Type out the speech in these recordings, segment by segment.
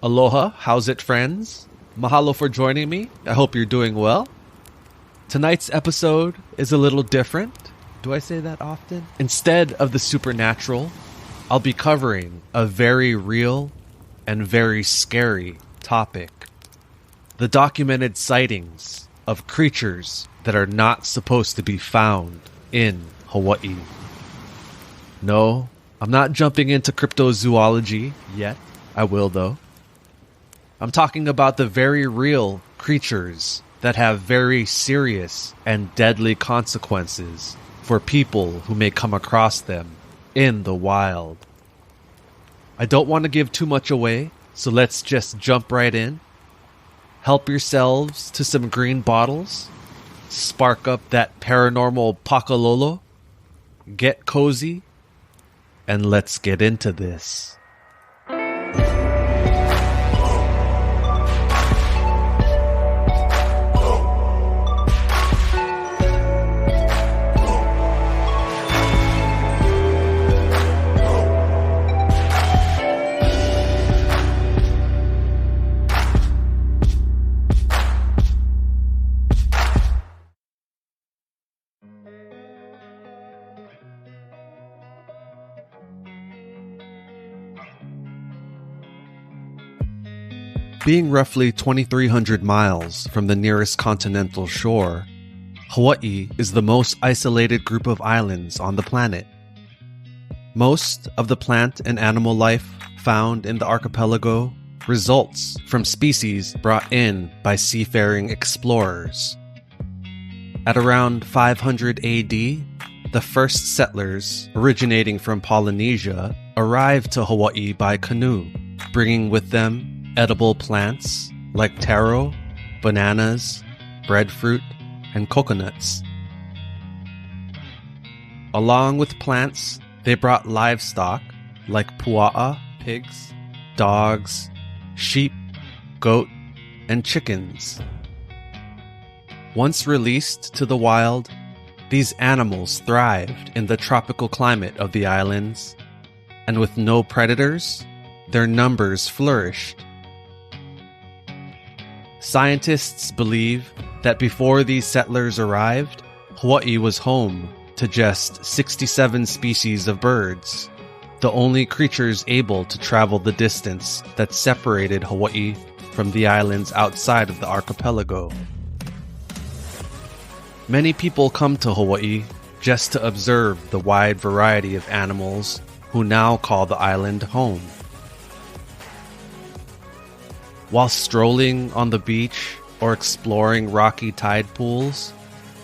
Aloha, how's it, friends? Mahalo for joining me. I hope you're doing well. Tonight's episode is a little different. Do I say that often? Instead of the supernatural, I'll be covering a very real and very scary topic. The documented sightings of creatures that are not supposed to be found in Hawaii. No, I'm not jumping into cryptozoology yet. I will, though. I'm talking about the very real creatures that have very serious and deadly consequences for people who may come across them in the wild. I don't want to give too much away, so let's just jump right in. Help yourselves to some green bottles. Spark up that paranormal pakalolo. Get cozy. And let's get into this. Being roughly 2,300 miles from the nearest continental shore, Hawaii is the most isolated group of islands on the planet. Most of the plant and animal life found in the archipelago results from species brought in by seafaring explorers. At around 500 AD, the first settlers originating from Polynesia arrived to Hawaii by canoe, bringing with them edible plants like taro, bananas, breadfruit, and coconuts. Along with plants, they brought livestock like pua'a, pigs, dogs, sheep, goat, and chickens. Once released to the wild, these animals thrived in the tropical climate of the islands, and with no predators, their numbers flourished. Scientists believe that before these settlers arrived, Hawaii was home to just 67 species of birds, the only creatures able to travel the distance that separated Hawaii from the islands outside of the archipelago. Many people come to Hawaii just to observe the wide variety of animals who now call the island home. While strolling on the beach or exploring rocky tide pools,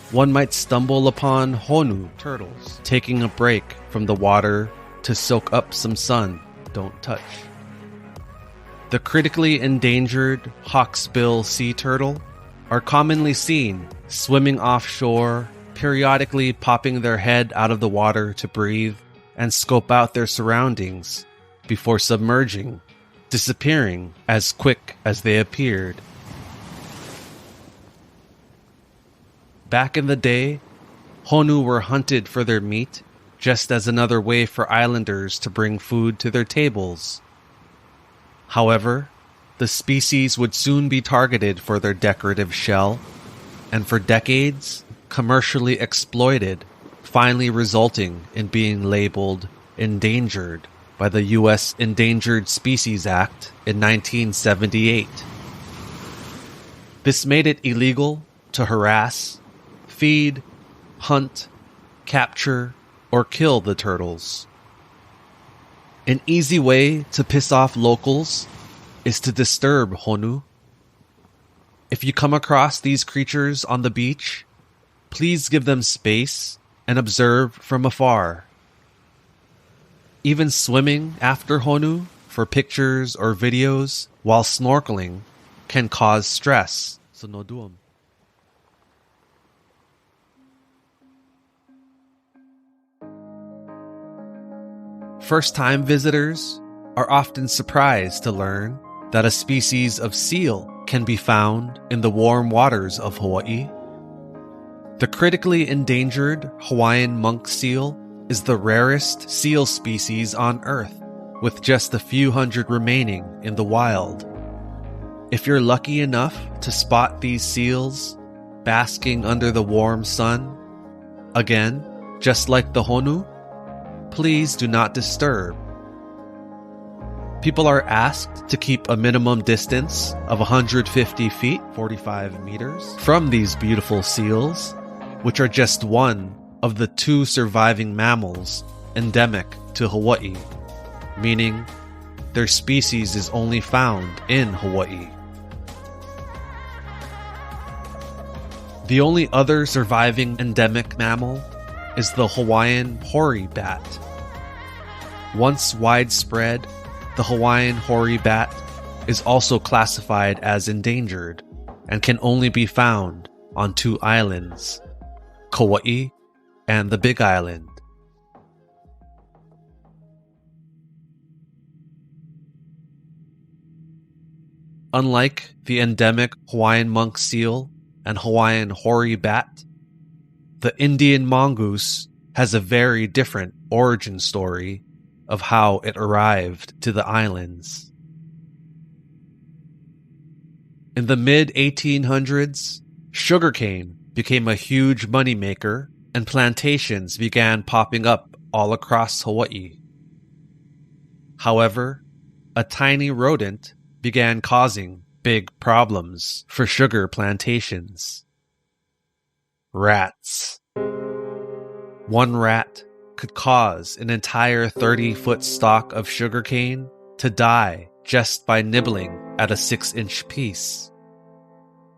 one might stumble upon honu turtles taking a break from the water to soak up some sun. Don't touch. The critically endangered hawksbill sea turtle are commonly seen swimming offshore, periodically popping their head out of the water to breathe and scope out their surroundings before submerging, disappearing as quick as they appeared. Back in the day, honu were hunted for their meat, just as another way for islanders to bring food to their tables. However, the species would soon be targeted for their decorative shell, and for decades, commercially exploited, finally resulting in being labeled endangered by the U.S. Endangered Species Act in 1978. This made it illegal to harass, feed, hunt, capture, or kill the turtles. An easy way to piss off locals is to disturb honu. If you come across these creatures on the beach, please give them space and observe from afar. Even swimming after honu for pictures or videos while snorkeling can cause stress, so no do 'em. First-time visitors are often surprised to learn that a species of seal can be found in the warm waters of Hawaii. The critically endangered Hawaiian monk seal is the rarest seal species on Earth, with just a few hundred remaining in the wild. If you're lucky enough to spot these seals basking under the warm sun, again, just like the honu, please do not disturb. People are asked to keep a minimum distance of 150 feet, 45 meters, from these beautiful seals, which are just one of the 2 surviving mammals endemic to Hawaii, meaning their species is only found in Hawaii. The only other surviving endemic mammal is the Hawaiian hoary bat. Once widespread, the Hawaiian hoary bat is also classified as endangered and can only be found on 2 islands, Kauai and the Big Island. Unlike the endemic Hawaiian monk seal and Hawaiian hoary bat, the Indian mongoose has a very different origin story of how it arrived to the islands. In the mid-1800s, sugarcane became a huge moneymaker and plantations began popping up all across Hawaii. However, a tiny rodent began causing big problems for sugar plantations. Rats. One rat could cause an entire 30-foot stalk of sugarcane to die just by nibbling at a 6-inch piece.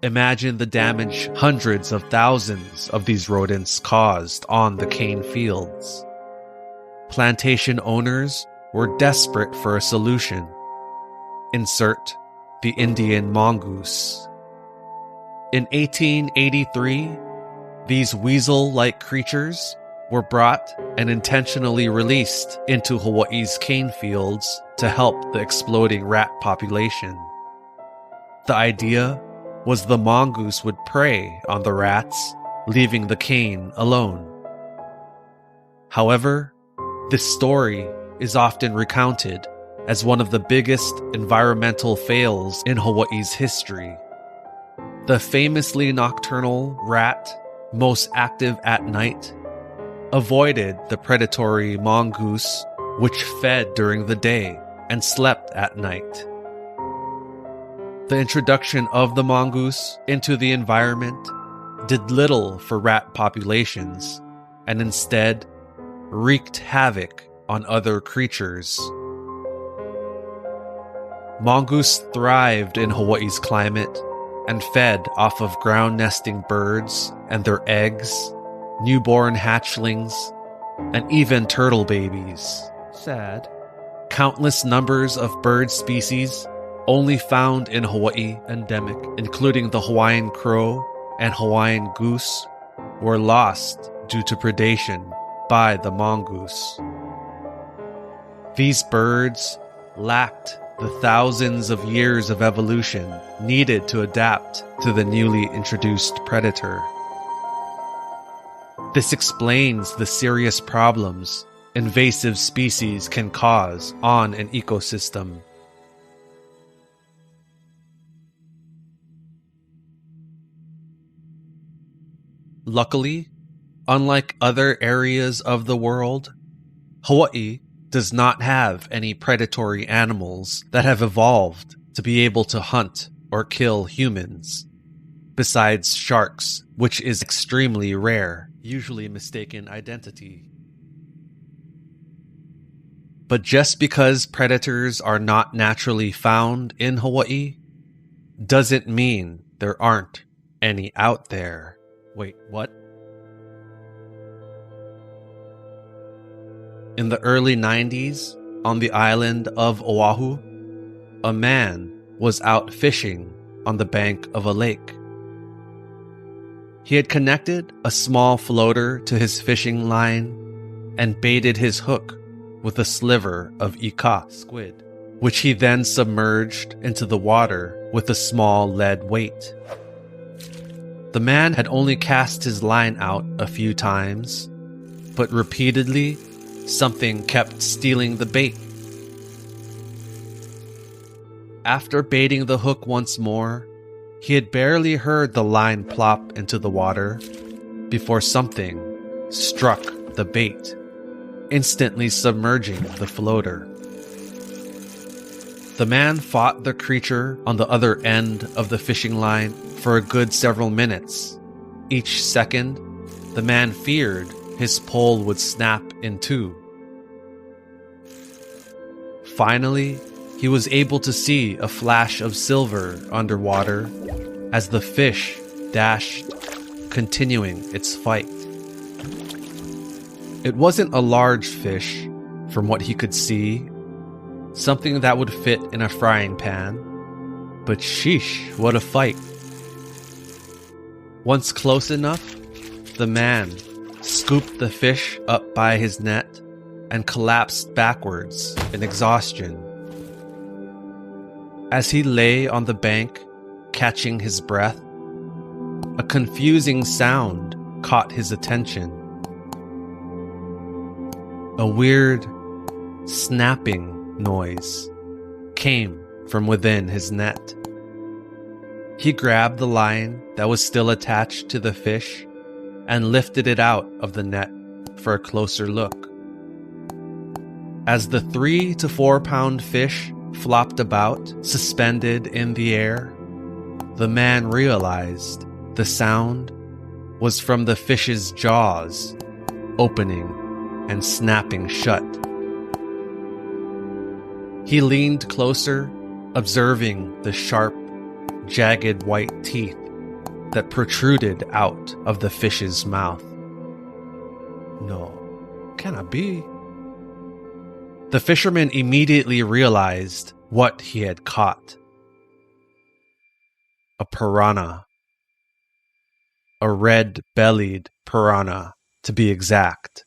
Imagine the damage hundreds of thousands of these rodents caused on the cane fields. Plantation owners were desperate for a solution. Insert the Indian mongoose. In 1883, these weasel-like creatures were brought and intentionally released into Hawaii's cane fields to help the exploding rat population. The idea was the mongoose would prey on the rats, leaving the cane alone. However, this story is often recounted as one of the biggest environmental fails in Hawaii's history. The famously nocturnal rat, most active at night, avoided the predatory mongoose, which fed during the day and slept at night. The introduction of the mongoose into the environment did little for rat populations and instead wreaked havoc on other creatures. Mongoose thrived in Hawaii's climate and fed off of ground-nesting birds and their eggs, newborn hatchlings, and even turtle babies. Sad. Countless numbers of bird species only found in Hawaii endemic, including the Hawaiian crow and Hawaiian goose, were lost due to predation by the mongoose. These birds lacked the thousands of years of evolution needed to adapt to the newly introduced predator. This explains the serious problems invasive species can cause on an ecosystem. Luckily, unlike other areas of the world, Hawaii does not have any predatory animals that have evolved to be able to hunt or kill humans, besides sharks, which is extremely rare, usually mistaken identity. But just because predators are not naturally found in Hawaii, doesn't mean there aren't any out there. Wait, what? In the early 90s, on the island of Oahu, a man was out fishing on the bank of a lake. He had connected a small floater to his fishing line and baited his hook with a sliver of ika squid, which he then submerged into the water with a small lead weight. The man had only cast his line out a few times, but repeatedly something kept stealing the bait. After baiting the hook once more, he had barely heard the line plop into the water before something struck the bait, instantly submerging the floater. The man fought the creature on the other end of the fishing line for a good several minutes. Each second, the man feared his pole would snap in two. Finally, he was able to see a flash of silver underwater as the fish dashed, continuing its fight. It wasn't a large fish, from what he could see, something that would fit in a frying pan, but sheesh, what a fight. Once close enough, the man scooped the fish up by his net and collapsed backwards in exhaustion. As he lay on the bank, catching his breath, a confusing sound caught his attention. A weird, snapping noise came from within his net. He grabbed the line that was still attached to the fish and lifted it out of the net for a closer look. As the 3 to 4 pound fish flopped about, suspended in the air, the man realized the sound was from the fish's jaws opening and snapping shut. He leaned closer, observing the sharp, jagged white teeth that protruded out of the fish's mouth. No, cannot be. The fisherman immediately realized what he had caught. A piranha. A red-bellied piranha, to be exact.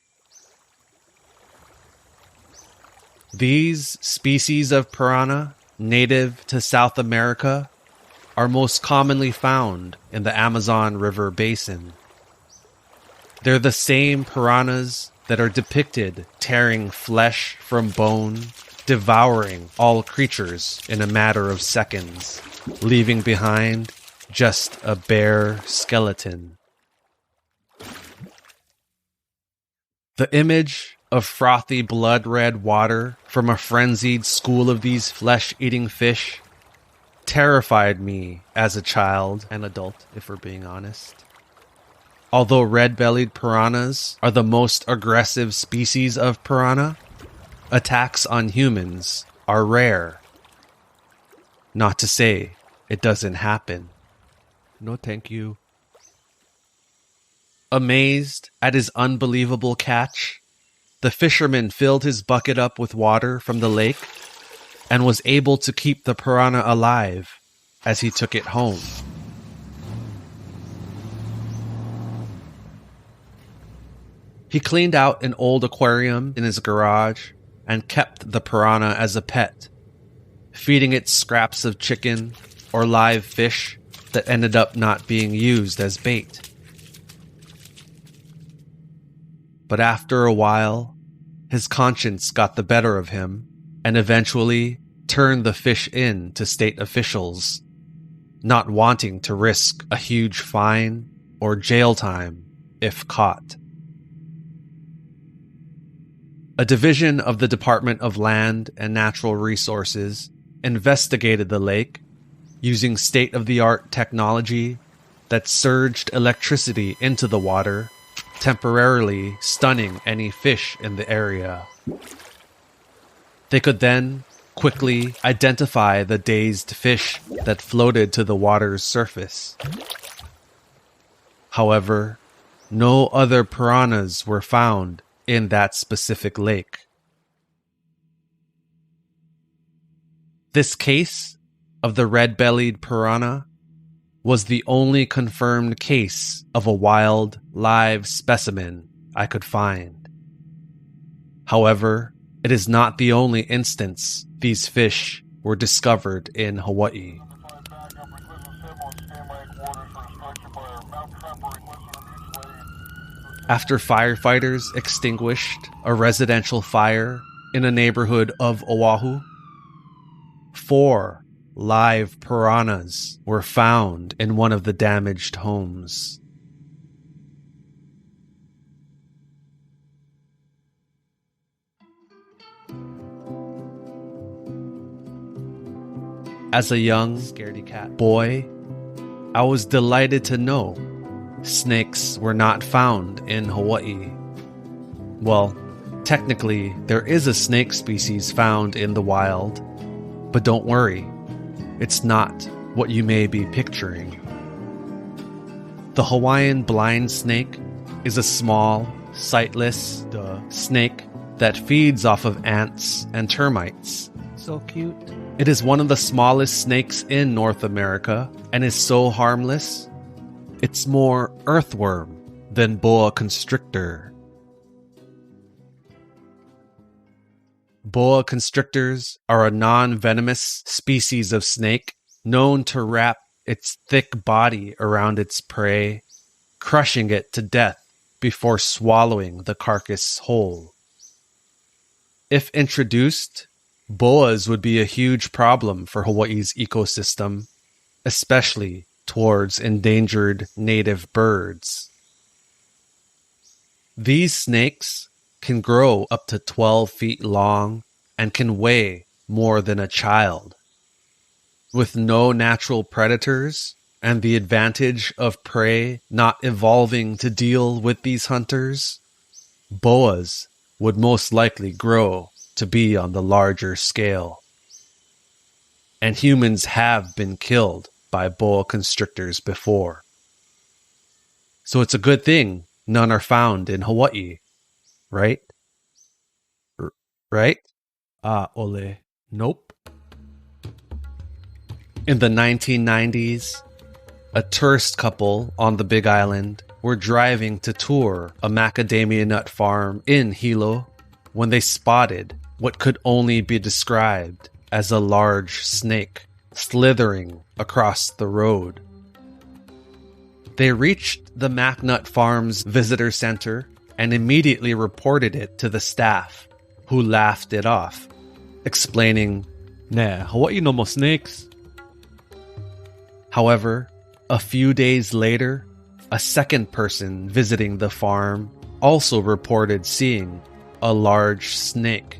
These species of piranha, native to South America, are most commonly found in the Amazon River basin. They're the same piranhas that are depicted tearing flesh from bone, devouring all creatures in a matter of seconds, leaving behind just a bare skeleton. The image of frothy blood-red water from a frenzied school of these flesh-eating fish terrified me as a child and adult, if we're being honest. Although red-bellied piranhas are the most aggressive species of piranha, attacks on humans are rare. Not to say it doesn't happen. No thank you. Amazed at his unbelievable catch, the fisherman filled his bucket up with water from the lake and was able to keep the piranha alive as he took it home. He cleaned out an old aquarium in his garage and kept the piranha as a pet, feeding it scraps of chicken or live fish that ended up not being used as bait. But after a while, his conscience got the better of him and eventually turned the fish in to state officials, not wanting to risk a huge fine or jail time if caught. A division of the Department of Land and Natural Resources investigated the lake using state-of-the-art technology that surged electricity into the water, temporarily stunning any fish in the area. They could then quickly identify the dazed fish that floated to the water's surface. However, no other piranhas were found in that specific lake. This case of the red-bellied piranha was the only confirmed case of a wild, live specimen I could find. However, it is not the only instance these fish were discovered in Hawaii. After firefighters extinguished a residential fire in a neighborhood of Oahu, 4 live piranhas were found in one of the damaged homes. As a young, scaredy cat boy, I was delighted to know snakes were not found in Hawaii. Well, technically, there is a snake species found in the wild, but don't worry, it's not what you may be picturing. The Hawaiian blind snake is a small, sightless snake that feeds off of ants and termites. So cute. It is one of the smallest snakes in North America and is so harmless, it's more earthworm than boa constrictor. Boa constrictors are a non-venomous species of snake known to wrap its thick body around its prey, crushing it to death before swallowing the carcass whole. If introduced, boas would be a huge problem for Hawaii's ecosystem, especially towards endangered native birds. These snakes can grow up to 12 feet long and can weigh more than a child. With no natural predators and the advantage of prey not evolving to deal with these hunters, boas would most likely grow to be on the larger scale. And humans have been killed by boa constrictors before. So it's a good thing none are found in Hawaii, right? Right? Ole. Nope. In the 1990s, a tourist couple on the Big Island were driving to tour a macadamia nut farm in Hilo when they spotted what could only be described as a large snake slithering across the road. They reached the MacNut Farm's visitor center and immediately reported it to the staff, who laughed it off, explaining, "Nah, Hawaii no more snakes." However, a few days later, a second person visiting the farm also reported seeing a large snake.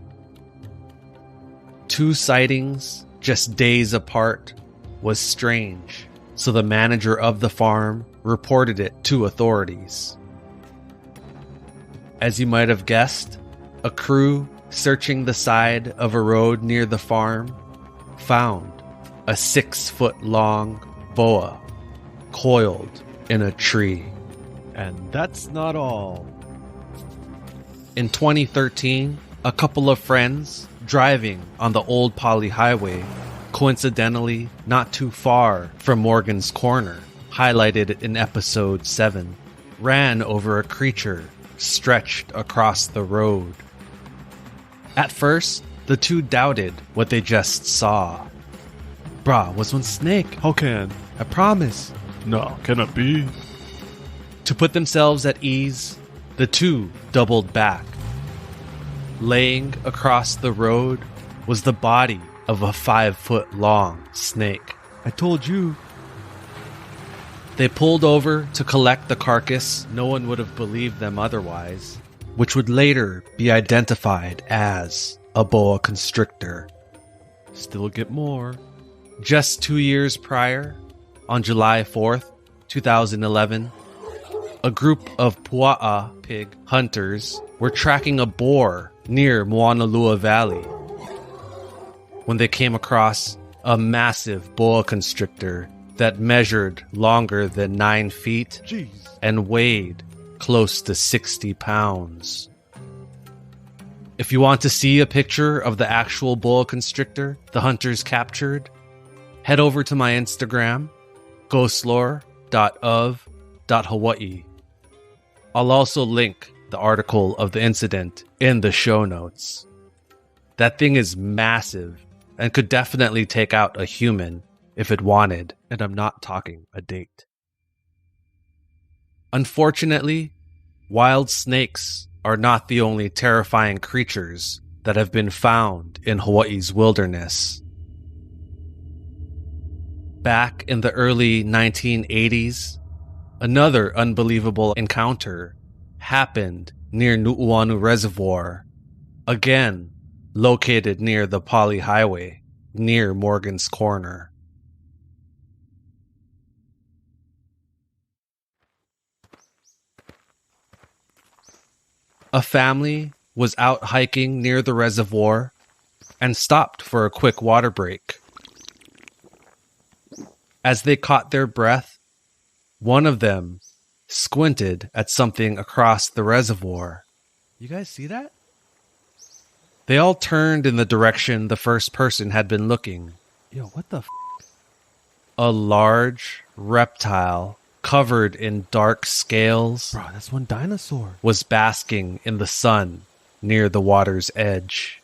Two sightings, just days apart, was strange, so the manager of the farm reported it to authorities. As you might have guessed, a crew searching the side of a road near the farm found a 6-foot-long boa coiled in a tree. And that's not all. In 2013, a couple of friends driving on the Old Poly Highway, coincidentally not too far from Morgan's Corner, highlighted in episode 7, ran over a creature stretched across the road. At first, the two doubted what they just saw. "Brah, was one snake. How can? I promise." "No, can it be?" To put themselves at ease, the two doubled back. Laying across the road was the body of a 5-foot-long snake. "I told you." They pulled over to collect the carcass. No one would have believed them otherwise, which would later be identified as a boa constrictor. Still get more. Just 2 years prior, on July 4th, 2011, a group of pua'a pig hunters were tracking a boar near Moanalua Valley when they came across a massive boa constrictor that measured longer than 9 feet and weighed close to 60 pounds. If you want to see a picture of the actual boa constrictor the hunters captured, head over to my Instagram, ghostlore.of.hawaii. I'll also link the article of the incident in the show notes. That thing is massive and could definitely take out a human if it wanted, and I'm not talking a date. Unfortunately, wild snakes are not the only terrifying creatures that have been found in Hawaii's wilderness. Back in the early 1980s, another unbelievable encounter happened near Nu'uanu Reservoir, again located near the Pali Highway, near Morgan's Corner. A family was out hiking near the reservoir and stopped for a quick water break. As they caught their breath, one of them squinted at something across the reservoir. You guys see that? They all turned in the direction the first person had been looking. Yo, what the f***? A large reptile covered in dark scales. Bro, that's one dinosaur. Was basking in the sun near the water's edge.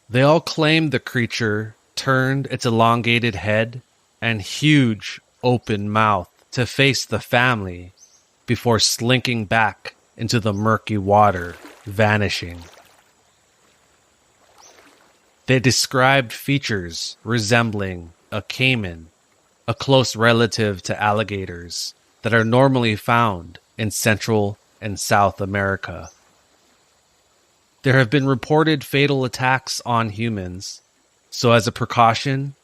They all claimed the creature turned its elongated head and huge open mouth to face the family before slinking back into the murky water, vanishing. They described features resembling a caiman, a close relative to alligators that are normally found in Central and South America. There have been reported fatal attacks on humans, so as a precaution,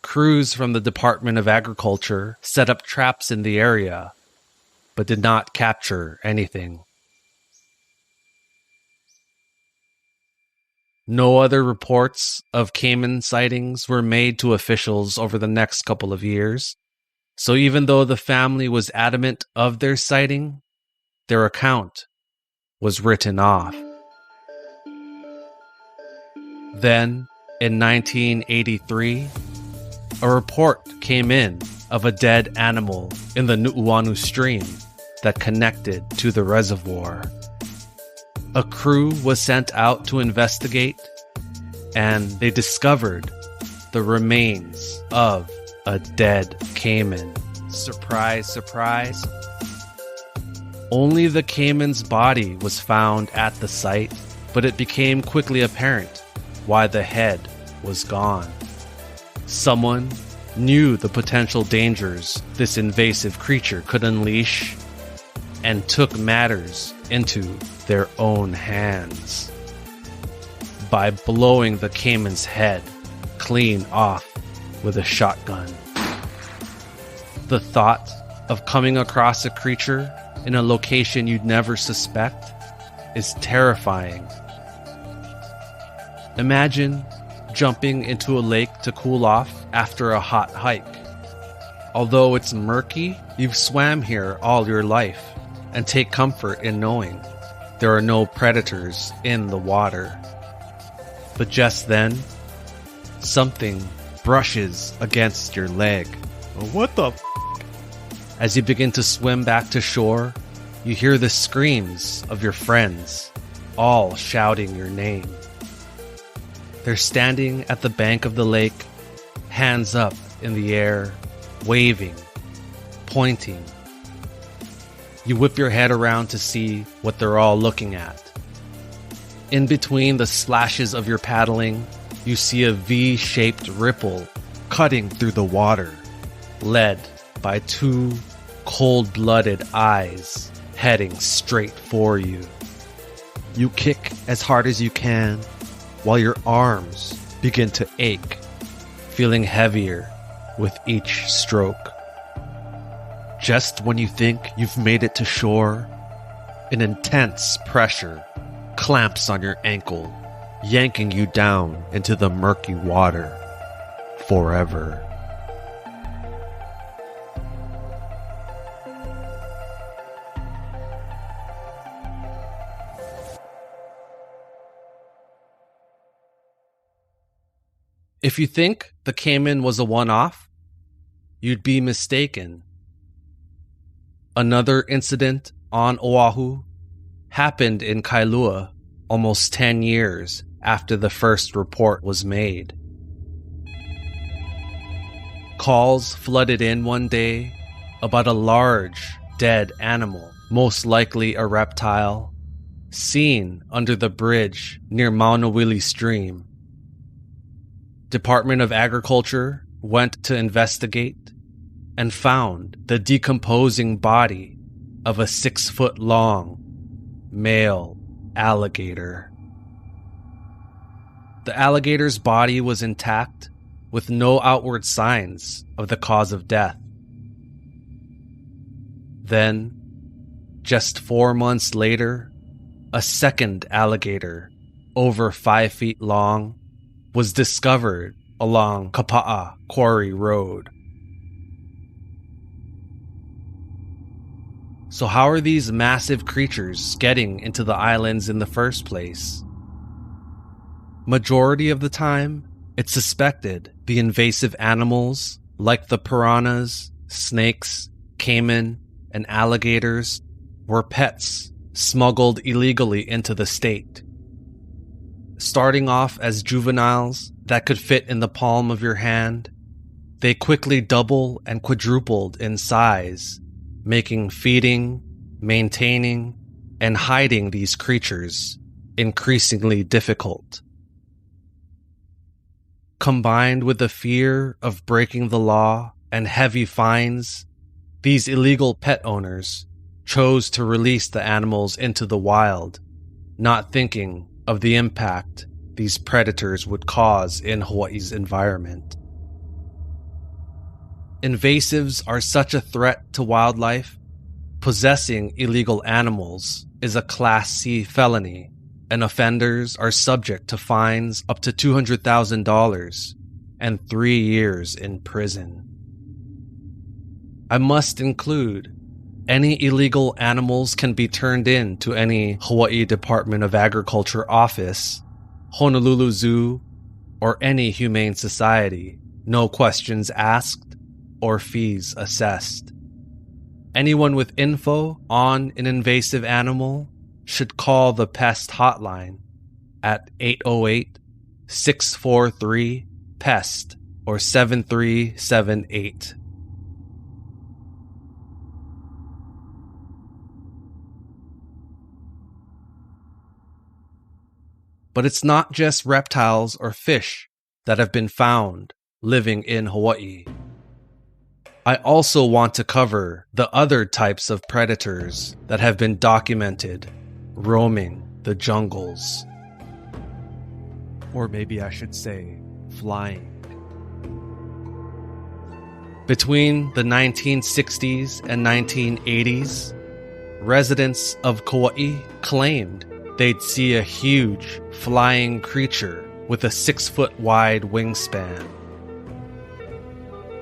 crews from the Department of Agriculture set up traps in the area, but did not capture anything. No other reports of caiman sightings were made to officials over the next couple of years, so even though the family was adamant of their sighting, their account was written off. Then, in 1983, a report came in of a dead animal in the Nu'uanu stream that connected to the reservoir. A crew was sent out to investigate, and they discovered the remains of a dead caiman. Surprise, surprise. Only the caiman's body was found at the site, but it became quickly apparent why the head was gone. Someone knew the potential dangers this invasive creature could unleash and took matters into their own hands by blowing the caiman's head clean off with a shotgun. The thought of coming across a creature in a location you'd never suspect is terrifying. Imagine jumping into a lake to cool off after a hot hike. Although it's murky, you've swam here all your life and take comfort in knowing there are no predators in the water. But just then, something brushes against your leg. What the f***? As you begin to swim back to shore, you hear the screams of your friends, all shouting your name. They're standing at the bank of the lake, hands up in the air, waving, pointing. You whip your head around to see what they're all looking at. In between the splashes of your paddling, you see a V-shaped ripple cutting through the water, led by two cold-blooded eyes heading straight for you. You kick as hard as you can, while your arms begin to ache, feeling heavier with each stroke. Just when you think you've made it to shore, an intense pressure clamps on your ankle, yanking you down into the murky water forever. If you think the caiman was a one-off, you'd be mistaken. Another incident on Oahu happened in Kailua almost 10 years after the first report was made. Calls flooded in one day about a large, dead animal, most likely a reptile, seen under the bridge near Maunawili Stream. Department of Agriculture went to investigate and found the decomposing body of a 6-foot-long male alligator. The alligator's body was intact, with no outward signs of the cause of death. Then, just 4 months later, a second alligator, over 5 feet long, was discovered along Kapa'a Quarry Road. So how are these massive creatures getting into the islands in the first place? Majority of the time, it's suspected the invasive animals like the piranhas, snakes, caiman, and alligators were pets smuggled illegally into the state. Starting off as juveniles that could fit in the palm of your hand, they quickly double and quadrupled in size, making feeding, maintaining, and hiding these creatures increasingly difficult. Combined with the fear of breaking the law and heavy fines, these illegal pet owners chose to release the animals into the wild, not thinking of the impact these predators would cause in Hawaii's environment. Invasives are such a threat to wildlife. Possessing illegal animals is a Class C felony, and offenders are subject to fines up to $200,000 and 3 years in prison. I must include, any illegal animals can be turned in to any Hawaii Department of Agriculture office, Honolulu Zoo, or any humane society, no questions asked or fees assessed. Anyone with info on an invasive animal should call the pest hotline at 808-643-PEST or 7378. But it's not just reptiles or fish that have been found living in Hawaii. I also want to cover the other types of predators that have been documented roaming the jungles. Or maybe I should say, flying. Between the 1960s and 1980s, residents of Kauai claimed they'd see a huge flying creature with a 6-foot-wide wingspan.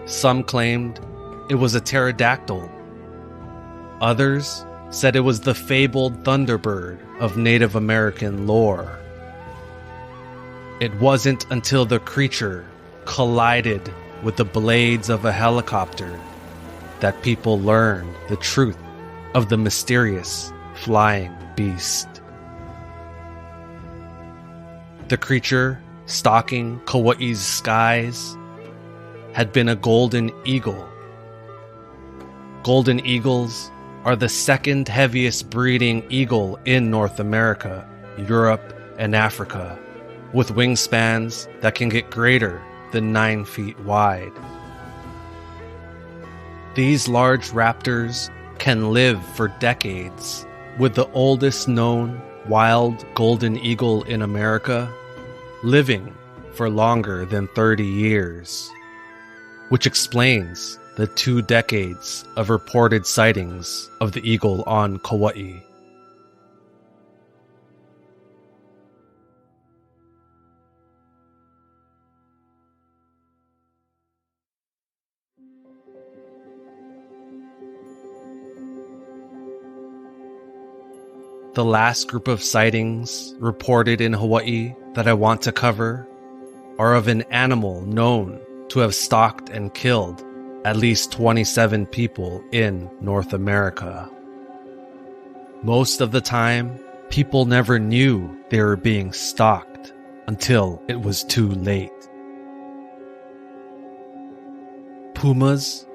Some claimed it was a pterodactyl. Others said it was the fabled thunderbird of Native American lore. It wasn't until the creature collided with the blades of a helicopter that people learned the truth of the mysterious flying beast. The creature stalking Kauai's skies had been a golden eagle. Golden eagles are the second heaviest breeding eagle in North America, Europe, and Africa, with wingspans that can get greater than 9 feet wide. These large raptors can live for decades, with the oldest known wild golden eagle in America living for longer than 30 years, which explains the 2 decades of reported sightings of the eagle on Kauai. The last group of sightings reported in Hawaii that I want to cover are of an animal known to have stalked and killed at least 27 people in North America. Most of the time, people never knew they were being stalked until it was too late. Pumas,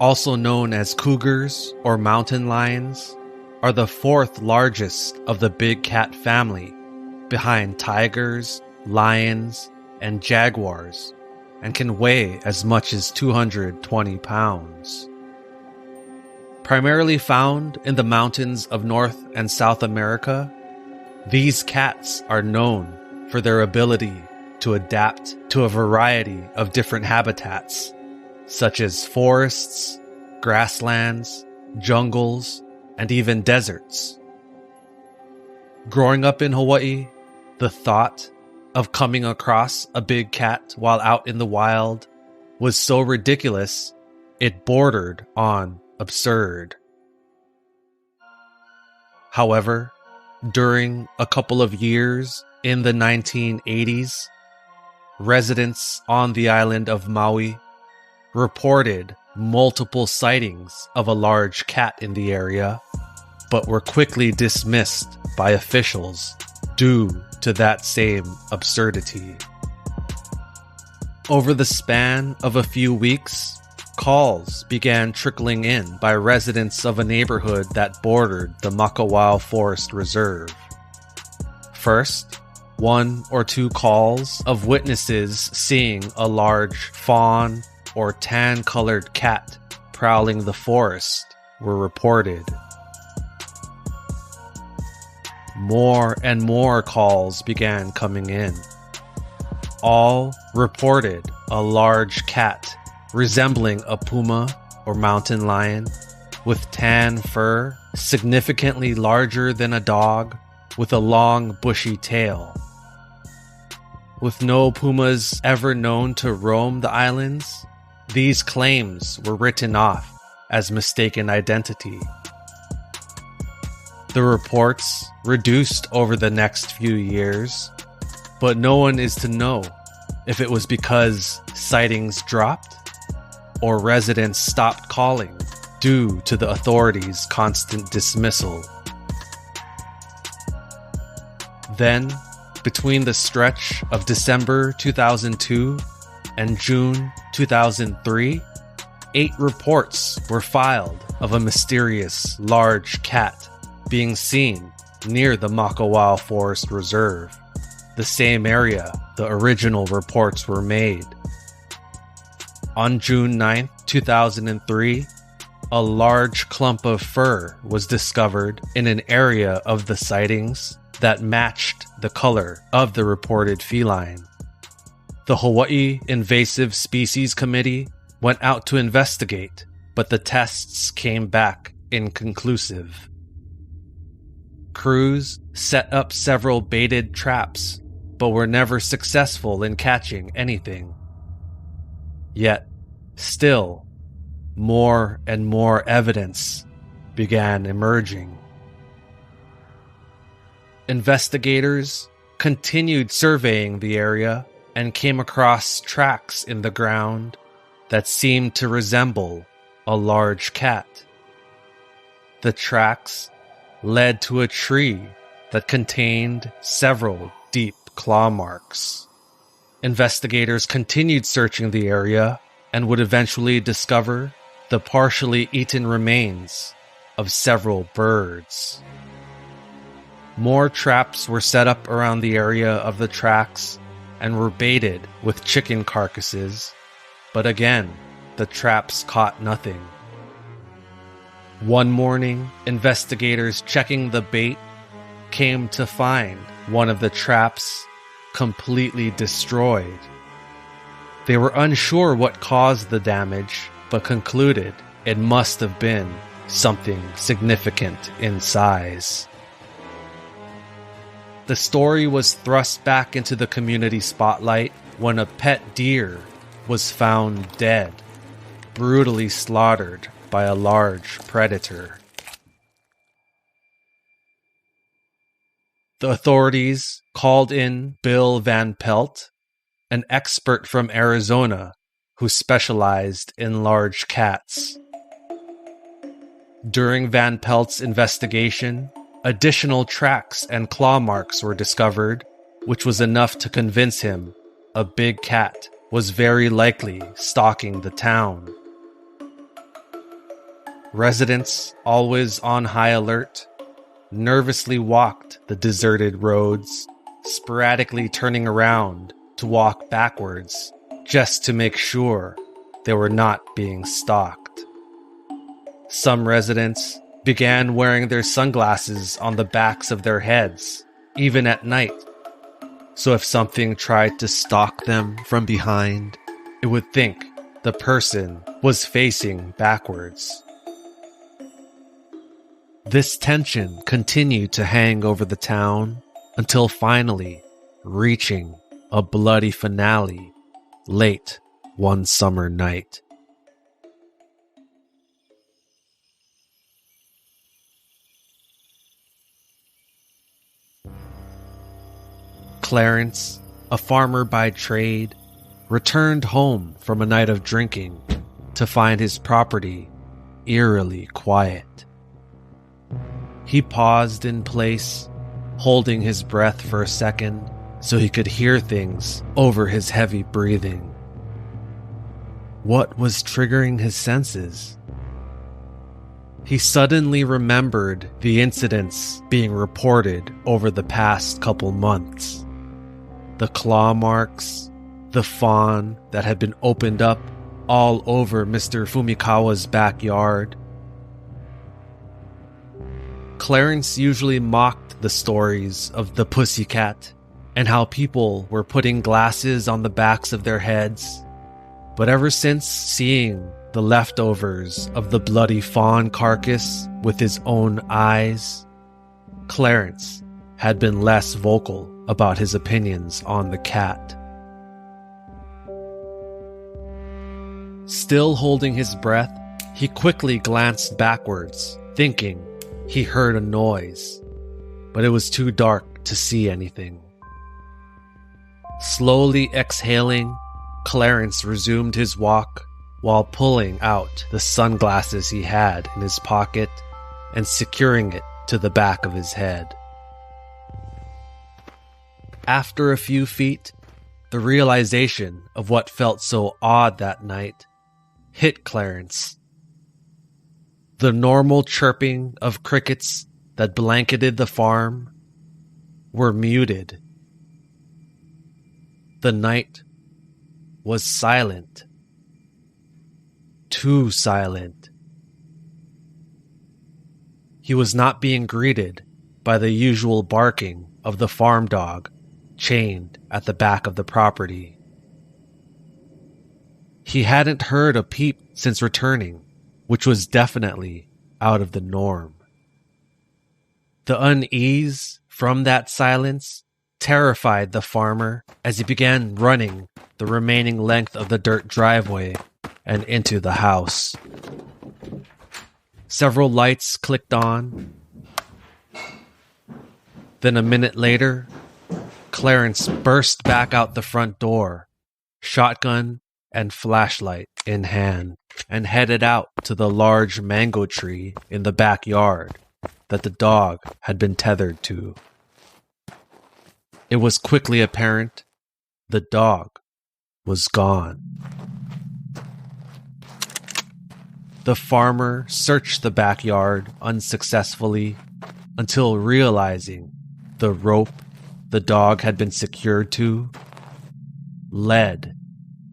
also known as cougars or mountain lions, are the 4th largest of the big cat family, behind tigers, lions, and jaguars, and can weigh as much as 220 pounds. Primarily found in the mountains of North and South America, these cats are known for their ability to adapt to a variety of different habitats, such as forests, grasslands, jungles, and even deserts. Growing up in Hawaii, the thought of coming across a big cat while out in the wild was so ridiculous, it bordered on absurd. However, during a couple of years in the 1980s, residents on the island of Maui reported multiple sightings of a large cat in the area, but were quickly dismissed by officials due to that same absurdity. Over the span of a few weeks, calls began trickling in by residents of a neighborhood that bordered the Makawao Forest Reserve. First, 1 or 2 calls of witnesses seeing a large fawn or tan-colored cat prowling the forest were reported. More and more calls began coming in. All reported a large cat resembling a puma or mountain lion with tan fur significantly larger than a dog with a long bushy tail. With no pumas ever known to roam the islands, these claims were written off as mistaken identity. The reports reduced over the next few years, but no one is to know if it was because sightings dropped or residents stopped calling due to the authorities' constant dismissal. Then, between the stretch of December 2002 and June 2003, 8 reports were filed of a mysterious large cat being seen near the Makawao Forest Reserve, the same area the original reports were made. On June 9, 2003, a large clump of fur was discovered in an area of the sightings that matched the color of the reported feline. The Hawaii Invasive Species Committee went out to investigate, but the tests came back inconclusive. Crews set up several baited traps, but were never successful in catching anything. Yet, still, more and more evidence began emerging. Investigators continued surveying the area and came across tracks in the ground that seemed to resemble a large cat. The tracks led to a tree that contained several deep claw marks. Investigators continued searching the area and would eventually discover the partially eaten remains of several birds. More traps were set up around the area of the tracks and were baited with chicken carcasses, but again, the traps caught nothing. One morning, investigators checking the bait came to find one of the traps completely destroyed. They were unsure what caused the damage, but concluded it must have been something significant in size. The story was thrust back into the community spotlight when a pet deer was found dead, brutally slaughtered by a large predator. The authorities called in Bill Van Pelt, an expert from Arizona who specialized in large cats. During Van Pelt's investigation, additional tracks and claw marks were discovered, which was enough to convince him a big cat was very likely stalking the town. Residents, always on high alert, nervously walked the deserted roads, sporadically turning around to walk backwards just to make sure they were not being stalked. Some residents began wearing their sunglasses on the backs of their heads, even at night. So if something tried to stalk them from behind, it would think the person was facing backwards. This tension continued to hang over the town until finally reaching a bloody finale late one summer night. Clarence, a farmer by trade, returned home from a night of drinking to find his property eerily quiet. He paused in place, holding his breath for a second so he could hear things over his heavy breathing. What was triggering his senses? He suddenly remembered the incidents being reported over the past couple months. The claw marks, the fawn that had been opened up all over Mr. Fumikawa's backyard. Clarence usually mocked the stories of the pussycat and how people were putting glasses on the backs of their heads. But ever since seeing the leftovers of the bloody fawn carcass with his own eyes, Clarence had been less vocal about his opinions on the cat. Still holding his breath, he quickly glanced backwards, thinking he heard a noise, but it was too dark to see anything. Slowly exhaling, Clarence resumed his walk while pulling out the sunglasses he had in his pocket and securing it to the back of his head. After a few feet, the realization of what felt so odd that night hit Clarence. The normal chirping of crickets that blanketed the farm were muted. The night was silent. Too silent. He was not being greeted by the usual barking of the farm dog chained at the back of the property. He hadn't heard a peep since returning, which was definitely out of the norm. The unease from that silence terrified the farmer as he began running the remaining length of the dirt driveway and into the house. Several lights clicked on. Then a minute later, Clarence burst back out the front door, shotgun and flashlight in hand, and headed out to the large mango tree in the backyard that the dog had been tethered to. It was quickly apparent the dog was gone. The farmer searched the backyard unsuccessfully until realizing the rope the dog had been secured to led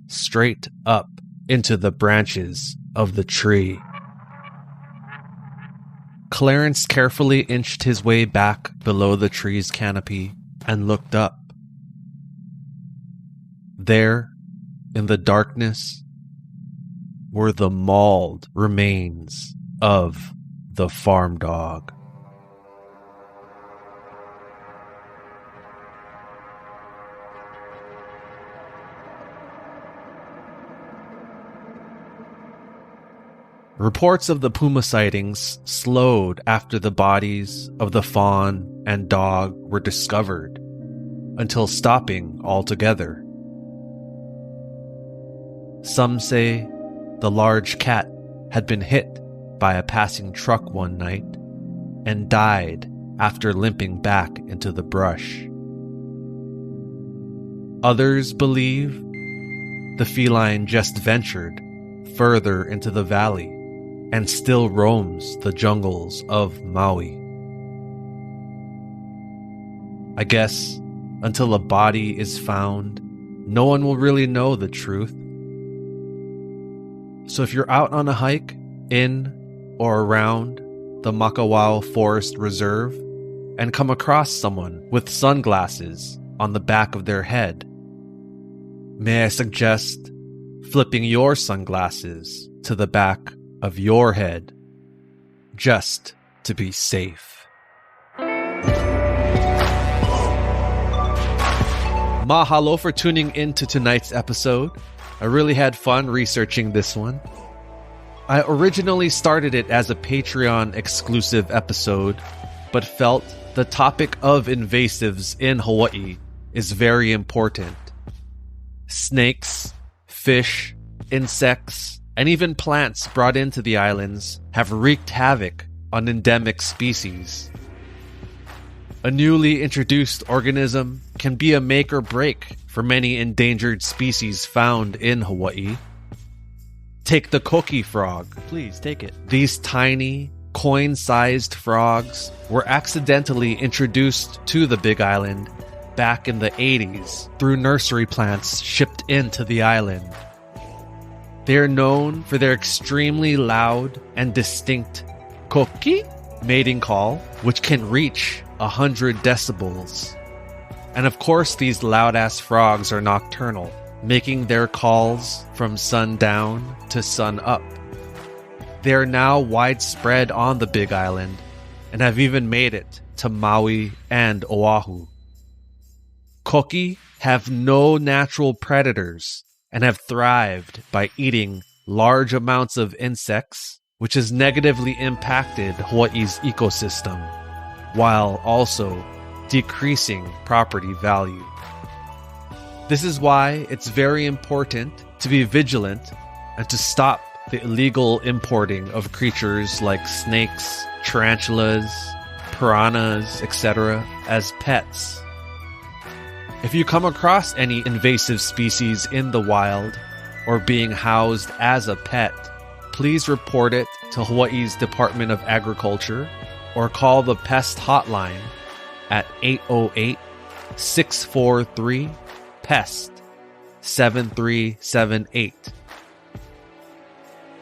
straight up into the branches of the tree. Clarence carefully inched his way back below the tree's canopy and looked up. There, in the darkness, were the mauled remains of the farm dog. Reports of the puma sightings slowed after the bodies of the fawn and dog were discovered, until stopping altogether. Some say the large cat had been hit by a passing truck one night and died after limping back into the brush. Others believe the feline just ventured further into the valley and still roams the jungles of Maui. I guess until a body is found, no one will really know the truth. So if you're out on a hike in or around the Makawao Forest Reserve and come across someone with sunglasses on the back of their head, may I suggest flipping your sunglasses to the back of your head, just to be safe. Mahalo for tuning in to tonight's episode. I really had fun researching this one. I originally started it as a Patreon exclusive episode, but felt the topic of invasives in Hawaii is very important. Snakes, fish, insects, and even plants brought into the islands have wreaked havoc on endemic species. A newly introduced organism can be a make or break for many endangered species found in Hawaii. Take the koki frog. Please take it. These tiny, coin-sized frogs were accidentally introduced to the Big Island back in the 80s through nursery plants shipped into the island. They are known for their extremely loud and distinct koki mating call, which can reach 100 decibels. And of course, these loud-ass frogs are nocturnal, making their calls from sundown to sun up. They are now widespread on the Big Island and have even made it to Maui and Oahu. Koki have no natural predators and have thrived by eating large amounts of insects, which has negatively impacted Hawaii's ecosystem, while also decreasing property value. This is why it's very important to be vigilant and to stop the illegal importing of creatures like snakes, tarantulas, piranhas, etc. as pets. If you come across any invasive species in the wild or being housed as a pet, please report it to Hawaii's Department of Agriculture or call the pest hotline at 808-643-PEST 7378.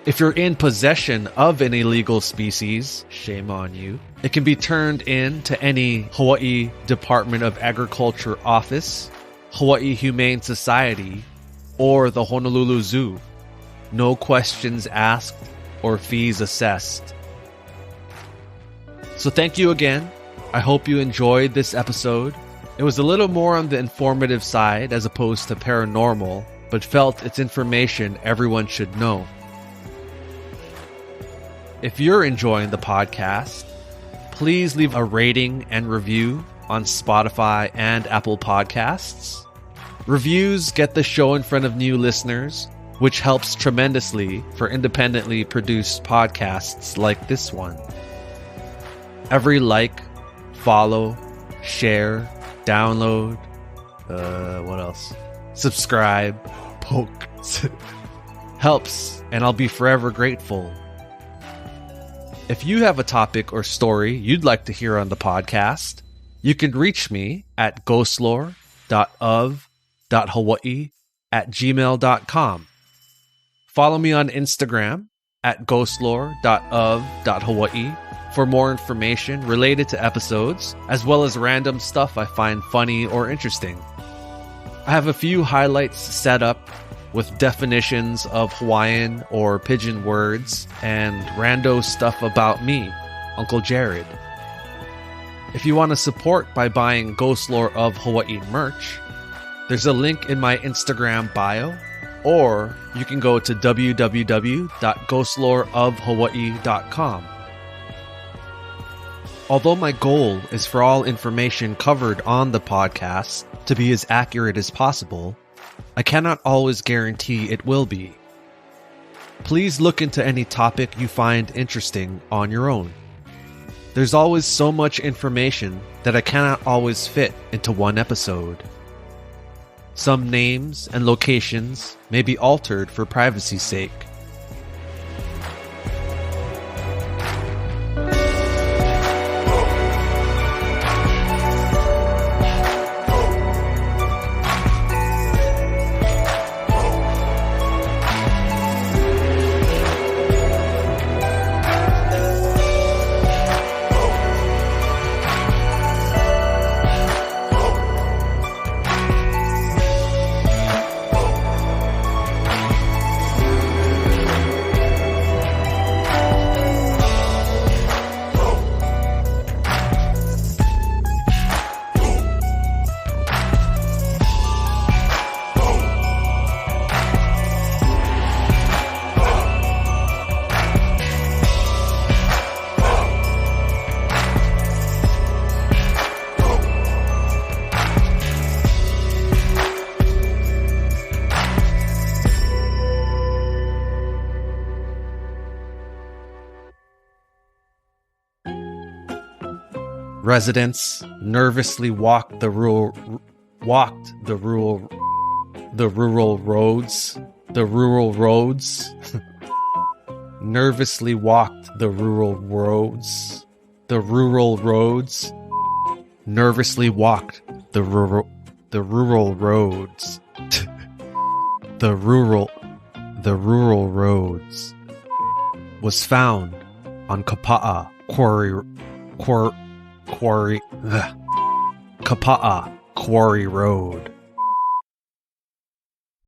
If you're in possession of an illegal species, shame on you. It can be turned in to any Hawaii Department of Agriculture office, Hawaii Humane Society, or the Honolulu Zoo. No questions asked or fees assessed. So thank you again. I hope you enjoyed this episode. It was a little more on the informative side as opposed to paranormal, but felt it's information everyone should know. If you're enjoying the podcast, please leave a rating and review on Spotify and Apple Podcasts. Reviews get the show in front of new listeners, which helps tremendously for independently produced podcasts like this one. Every like, follow, share, download, what else? Subscribe, poke, helps, and I'll be forever grateful. If you have a topic or story you'd like to hear on the podcast, you can reach me at ghostlore.of.hawaii@gmail.com. Follow me on Instagram at ghostlore.of.hawaii for more information related to episodes, as well as random stuff I find funny or interesting. I have a few highlights set up with definitions of Hawaiian or pidgin words and rando stuff about me, Uncle Jared. If you want to support by buying Ghostlore of Hawaii merch, there's a link in my Instagram bio, or you can go to www.ghostloreofhawaii.com. Although my goal is for all information covered on the podcast to be as accurate as possible, I cannot always guarantee it will be. Please look into any topic you find interesting on your own. There's always so much information that I cannot always fit into one episode. Some names and locations may be altered for privacy's sake. residents nervously walked the rural roads. Nervously walked the rural roads. Nervously walked the rural roads. The rural roads. Was found on Kapa'a Quarry Road.